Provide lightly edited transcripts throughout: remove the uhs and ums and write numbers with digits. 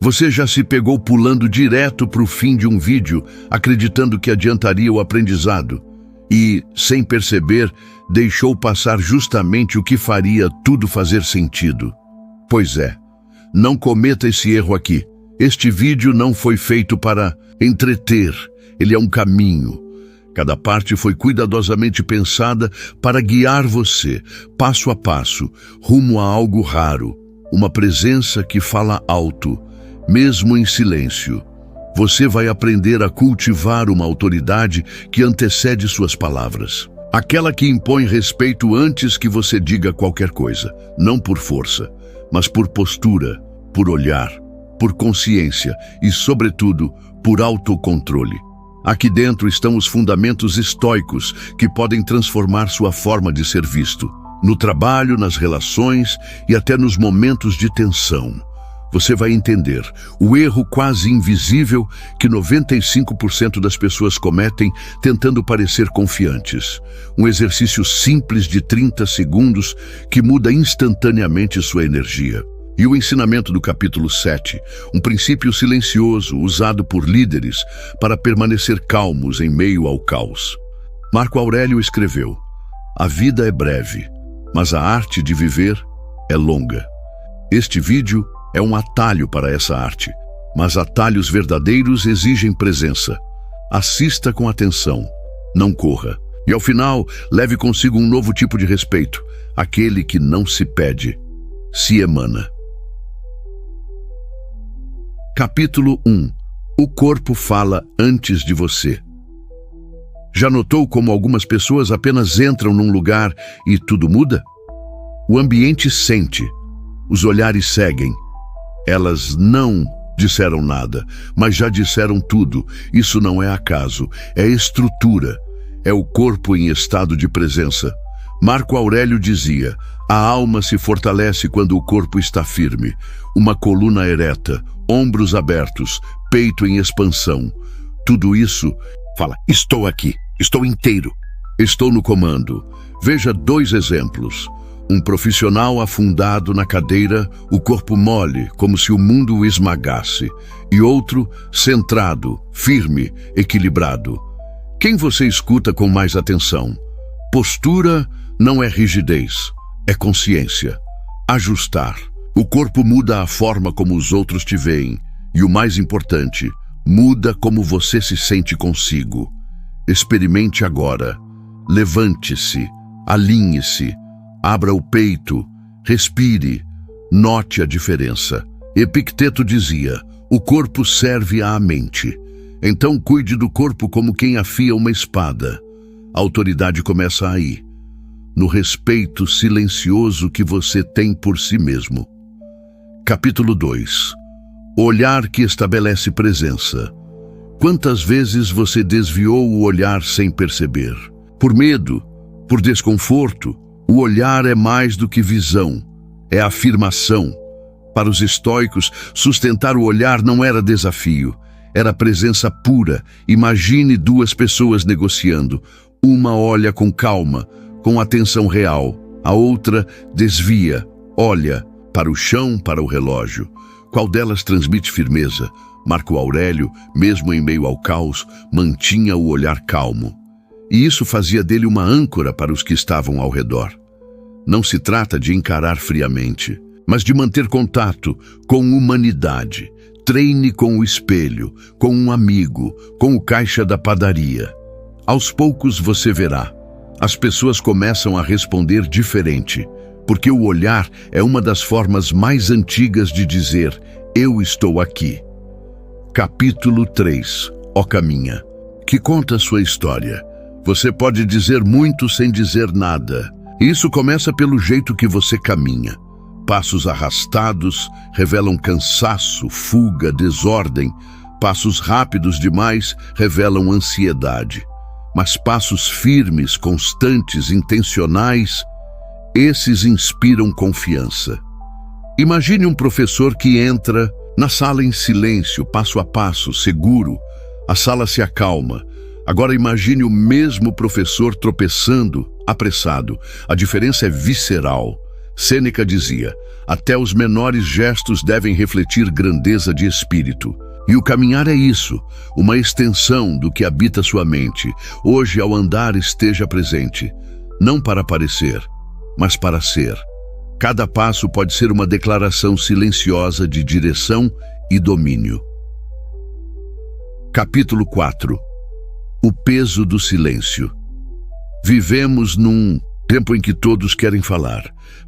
Você já se pegou pulando direto para o fim de um vídeo, acreditando que adiantaria o aprendizado e, sem perceber, deixou passar justamente o que faria tudo fazer sentido? Pois é, não cometa esse erro aqui. Este vídeo não foi feito para entreter, ele é um caminho. Cada parte foi cuidadosamente pensada para guiar você, passo a passo, rumo a algo raro, uma presença que fala alto, mesmo em silêncio. Você vai aprender a cultivar uma autoridade que antecede suas palavras. Aquela que impõe respeito antes que você diga qualquer coisa, não por força, mas por postura, por olhar, por consciência e, sobretudo, por autocontrole. Aqui dentro estão os fundamentos estoicos que podem transformar sua forma de ser visto, no trabalho, nas relações e até nos momentos de tensão. Você vai entender o erro quase invisível que 95% das pessoas cometem tentando parecer confiantes. Um exercício simples de 30 segundos que muda instantaneamente sua energia. E o ensinamento do capítulo 7, um princípio silencioso usado por líderes para permanecer calmos em meio ao caos. Marco Aurélio escreveu: "A vida é breve, mas a arte de viver é longa." Este vídeo é um atalho para essa arte, mas atalhos verdadeiros exigem presença. Assista com atenção, não corra. E ao final, leve consigo um novo tipo de respeito, aquele que não se pede, se emana. Capítulo 1. O corpo fala antes de você. Já notou como algumas pessoas apenas entram num lugar e tudo muda? O ambiente sente, os olhares seguem. Elas não disseram nada, mas já disseram tudo. Isso não é acaso, é estrutura, é o corpo em estado de presença. Marco Aurélio dizia: "A alma se fortalece quando o corpo está firme, uma coluna ereta, ombros abertos, peito em expansão." Tudo isso fala: estou aqui, estou inteiro, estou no comando. Veja 2 exemplos. Um profissional afundado na cadeira, o corpo mole, como se o mundo o esmagasse. E outro centrado, firme, equilibrado. Quem você escuta com mais atenção? Postura não é rigidez, é consciência. Ajustar. O corpo muda a forma como os outros te veem. E o mais importante, muda como você se sente consigo. Experimente agora. Levante-se, alinhe-se, abra o peito, respire, note a diferença. Epicteto dizia: "O corpo serve à mente." Então cuide do corpo como quem afia uma espada. A autoridade começa aí, no respeito silencioso que você tem por si mesmo. Capítulo 2. O olhar que estabelece presença. Quantas vezes você desviou o olhar sem perceber? Por medo, por desconforto? O olhar é mais do que visão, é afirmação. Para os estoicos, sustentar o olhar não era desafio, era presença pura. Imagine 2 pessoas negociando. Uma olha com calma, com atenção real. A outra desvia, olha para o chão, para o relógio. Qual delas transmite firmeza? Marco Aurélio, mesmo em meio ao caos, mantinha o olhar calmo. E isso fazia dele uma âncora para os que estavam ao redor. Não se trata de encarar friamente, mas de manter contato com humanidade. Treine com o espelho, com um amigo, com o caixa da padaria. Aos poucos você verá. As pessoas começam a responder diferente, porque o olhar é uma das formas mais antigas de dizer: "Eu estou aqui." Capítulo 3. Ó Caminha, que conta sua história. Você pode dizer muito sem dizer nada. Isso começa pelo jeito que você caminha. Passos arrastados revelam cansaço, fuga, desordem. Passos rápidos demais revelam ansiedade. Mas passos firmes, constantes, intencionais, esses inspiram confiança. Imagine um professor que entra na sala em silêncio, passo a passo, seguro. A sala se acalma. Agora imagine o mesmo professor tropeçando, apressado. A diferença é visceral. Sêneca dizia: Até os menores gestos devem refletir grandeza de espírito. E o caminhar é isso, uma extensão do que habita sua mente. Hoje, ao andar, esteja presente, não para parecer, mas para ser. Cada passo pode ser uma declaração silenciosa de direção e domínio. Capítulo 4. O peso do silêncio. Vivemos num tempo em que todos querem falar,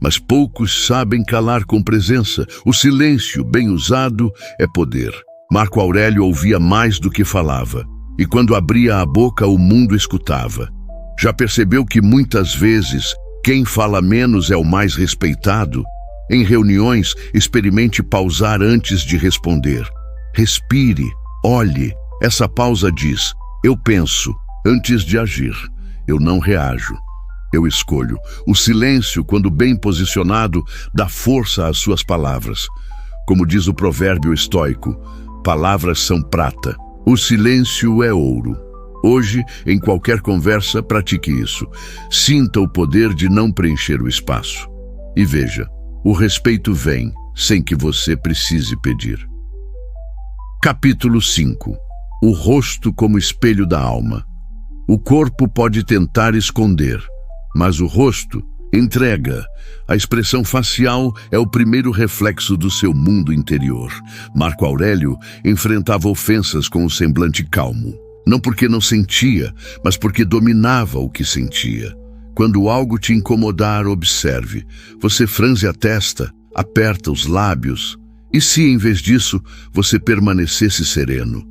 mas poucos sabem calar com presença. O silêncio, bem usado, é poder. Marco Aurélio ouvia mais do que falava, e quando abria a boca, o mundo escutava. Já percebeu que muitas vezes quem fala menos é o mais respeitado? Em reuniões, experimente pausar antes de responder. Respire, olhe. Essa pausa diz: eu penso antes de agir. Eu não reajo. Eu escolho. O silêncio, quando bem posicionado, dá força às suas palavras. Como diz o provérbio estoico, palavras são prata. O silêncio é ouro. Hoje, em qualquer conversa, pratique isso. Sinta o poder de não preencher o espaço. E veja, o respeito vem sem que você precise pedir. Capítulo 5. O rosto como espelho da alma. O corpo pode tentar esconder, mas o rosto entrega. A expressão facial é o primeiro reflexo do seu mundo interior. Marco Aurélio enfrentava ofensas com um semblante calmo. Não porque não sentia, mas porque dominava o que sentia. Quando algo te incomodar, observe. Você franze a testa, aperta os lábios. E se, em vez disso, você permanecesse sereno?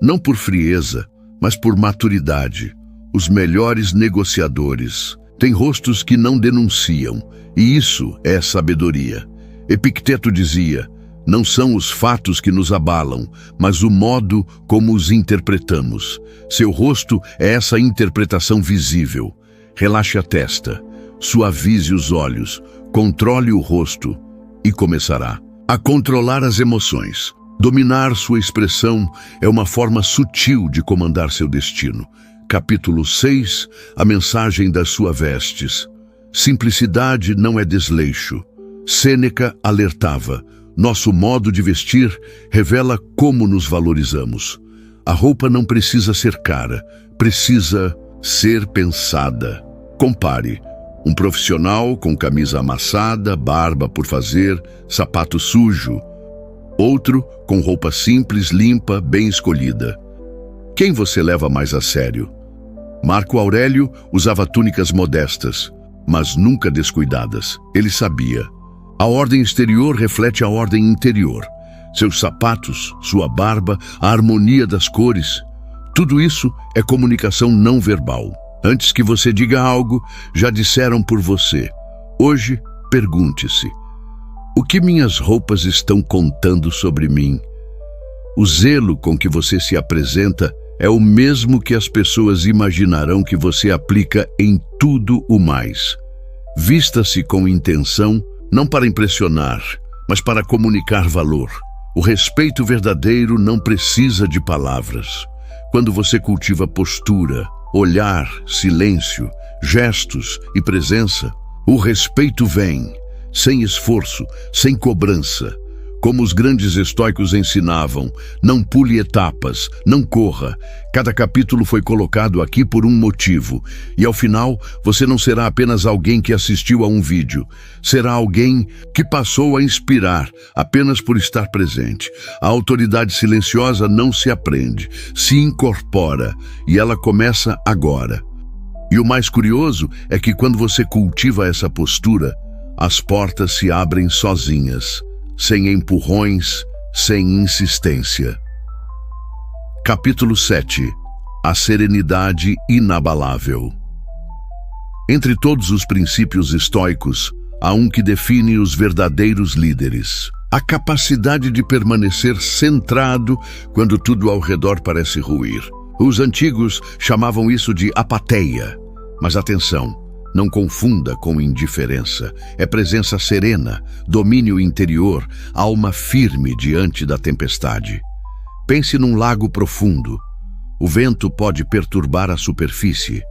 Não por frieza, mas por maturidade. Os melhores negociadores têm rostos que não denunciam, e isso é sabedoria. Epicteto dizia: não são os fatos que nos abalam, mas o modo como os interpretamos. Seu rosto é essa interpretação visível. Relaxe a testa, suavize os olhos, controle o rosto e começará a controlar as emoções. Dominar sua expressão é uma forma sutil de comandar seu destino. Capítulo 6. A mensagem das suas vestes. Simplicidade não é desleixo. Sêneca alertava: nosso modo de vestir revela como nos valorizamos. A roupa não precisa ser cara, precisa ser pensada. Compare: um profissional com camisa amassada, barba por fazer, sapato sujo. Outro com roupa simples, limpa, bem escolhida. Quem você leva mais a sério? Marco Aurélio usava túnicas modestas, mas nunca descuidadas. Ele sabia: a ordem exterior reflete a ordem interior. Seus sapatos, sua barba, a harmonia das cores. Tudo isso é comunicação não verbal. Antes que você diga algo, já disseram por você. Hoje, pergunte-se: o que minhas roupas estão contando sobre mim? O zelo com que você se apresenta é o mesmo que as pessoas imaginarão que você aplica em tudo o mais. Vista-se com intenção, não para impressionar, mas para comunicar valor. O respeito verdadeiro não precisa de palavras. Quando você cultiva postura, olhar, silêncio, gestos e presença, o respeito vem, sem esforço, sem cobrança. Como os grandes estoicos ensinavam: não pule etapas, não corra. Cada capítulo foi colocado aqui por um motivo. E ao final, você não será apenas alguém que assistiu a um vídeo. Será alguém que passou a inspirar apenas por estar presente. A autoridade silenciosa não se aprende, se incorpora. E ela começa agora. E o mais curioso é que quando você cultiva essa postura, as portas se abrem sozinhas. Sem empurrões, sem insistência. Capítulo 7. A serenidade inabalável. Entre todos os princípios estoicos, há um que define os verdadeiros líderes: a capacidade de permanecer centrado quando tudo ao redor parece ruir. Os antigos chamavam isso de apateia. Mas atenção, não confunda com indiferença. É presença serena, domínio interior, alma firme diante da tempestade. Pense num lago profundo. O vento pode perturbar a superfície,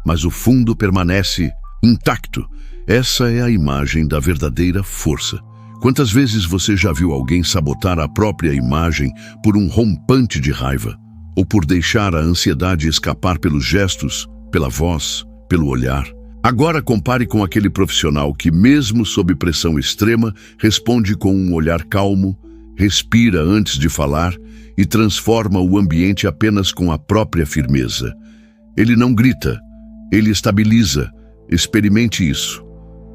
mas o fundo permanece intacto. Essa é a imagem da verdadeira força. Quantas vezes você já viu alguém sabotar a própria imagem por um rompante de raiva? Ou por deixar a ansiedade escapar pelos gestos, pela voz, pelo olhar? Agora compare com aquele profissional que, mesmo sob pressão extrema, responde com um olhar calmo, respira antes de falar e transforma o ambiente apenas com a própria firmeza. Ele não grita, ele estabiliza. Experimente isso.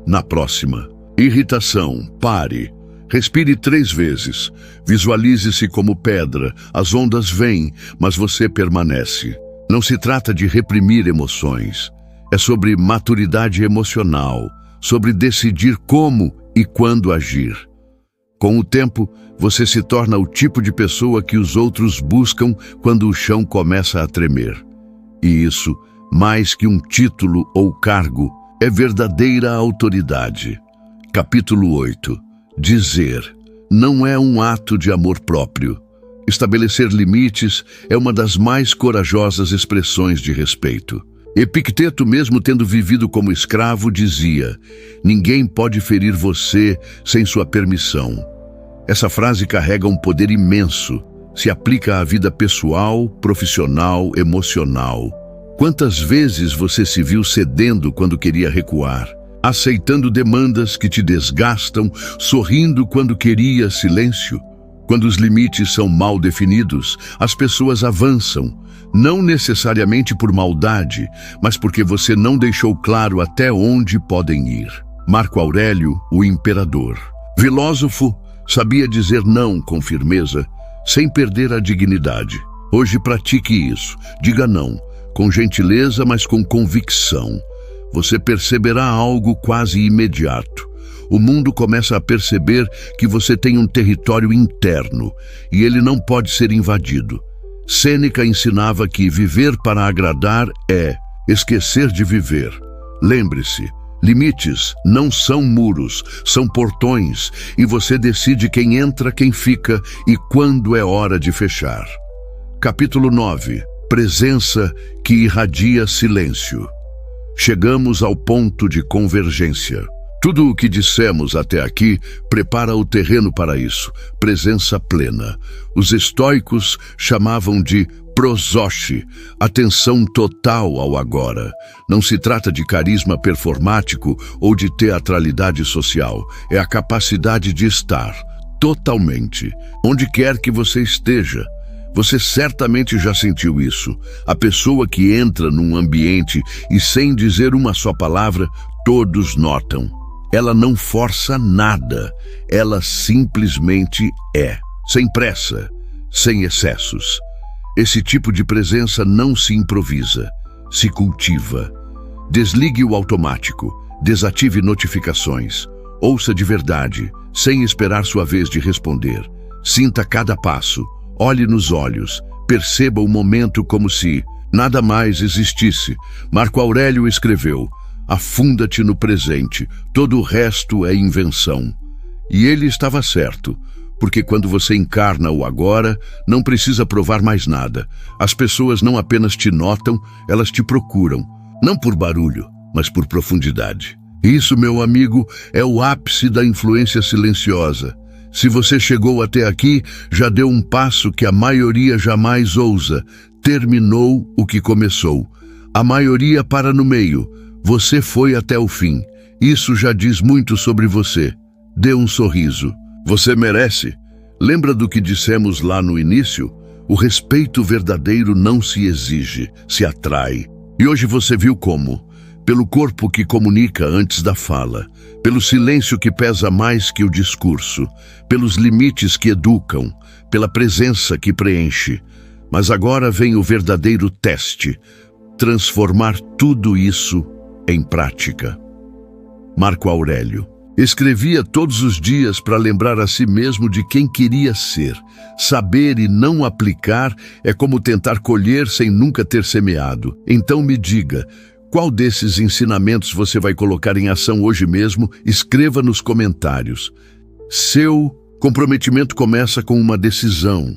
Na próxima. Irritação, pare. Respire 3 vezes. Visualize-se como pedra. As ondas vêm, mas você permanece. Não se trata de reprimir emoções. É sobre maturidade emocional, sobre decidir como e quando agir. Com o tempo, você se torna o tipo de pessoa que os outros buscam quando o chão começa a tremer. E isso, mais que um título ou cargo, é verdadeira autoridade. Capítulo 8. Dizer não é um ato de amor próprio. Estabelecer limites é uma das mais corajosas expressões de respeito. Epicteto, mesmo tendo vivido como escravo, dizia: ninguém pode ferir você sem sua permissão. Essa frase carrega um poder imenso. Se aplica à vida pessoal, profissional, emocional. Quantas vezes você se viu cedendo quando queria recuar? Aceitando demandas que te desgastam, sorrindo quando queria silêncio? Quando os limites são mal definidos, as pessoas avançam, não necessariamente por maldade, mas porque você não deixou claro até onde podem ir. Marco Aurélio, o imperador. Filósofo, sabia dizer não com firmeza, sem perder a dignidade. Hoje pratique isso. Diga não, com gentileza, mas com convicção. Você perceberá algo quase imediato. O mundo começa a perceber que você tem um território interno e ele não pode ser invadido. Sêneca ensinava que viver para agradar é esquecer de viver. Lembre-se, limites não são muros, são portões, e você decide quem entra, quem fica e quando é hora de fechar. Capítulo 9. Presença que irradia silêncio. Chegamos ao ponto de convergência. Tudo o que dissemos até aqui prepara o terreno para isso, presença plena. Os estoicos chamavam de prosoche, atenção total ao agora. Não se trata de carisma performático ou de teatralidade social, é a capacidade de estar, totalmente, onde quer que você esteja. Você certamente já sentiu isso. A pessoa que entra num ambiente e sem dizer uma só palavra, todos notam. Ela não força nada, ela simplesmente é, sem pressa, sem excessos. Esse tipo de presença não se improvisa, se cultiva. Desligue o automático, desative notificações, ouça de verdade, sem esperar sua vez de responder. Sinta cada passo, olhe nos olhos, perceba o momento como se nada mais existisse. Marco Aurélio escreveu: afunda-te no presente, todo o resto é invenção. E ele estava certo, porque quando você encarna o agora, não precisa provar mais nada. As pessoas não apenas te notam, elas te procuram, não por barulho, mas por profundidade. Isso, meu amigo, é o ápice da influência silenciosa. Se você chegou até aqui, já deu um passo que a maioria jamais ousa. Terminou o que começou. A maioria para no meio. Você foi até o fim. Isso já diz muito sobre você. Dê um sorriso. Você merece. Lembra do que dissemos lá no início? O respeito verdadeiro não se exige, se atrai. E hoje você viu como? Pelo corpo que comunica antes da fala, pelo silêncio que pesa mais que o discurso, pelos limites que educam, pela presença que preenche. Mas agora vem o verdadeiro teste: transformar tudo isso em prática. Marco Aurélio escrevia todos os dias para lembrar a si mesmo de quem queria ser. Saber e não aplicar é como tentar colher sem nunca ter semeado. Então me diga, qual desses ensinamentos você vai colocar em ação hoje mesmo? Escreva nos comentários. Seu comprometimento começa com uma decisão.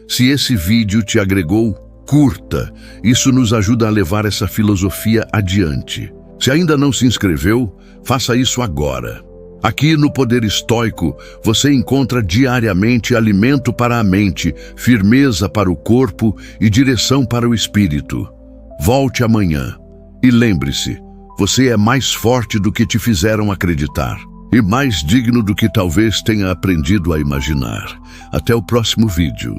Se esse vídeo te agregou, curta. Isso nos ajuda a levar essa filosofia adiante. Se ainda não se inscreveu, faça isso agora. Aqui no Poder Estoico, você encontra diariamente alimento para a mente, firmeza para o corpo e direção para o espírito. Volte amanhã e lembre-se, você é mais forte do que te fizeram acreditar e mais digno do que talvez tenha aprendido a imaginar. Até o próximo vídeo.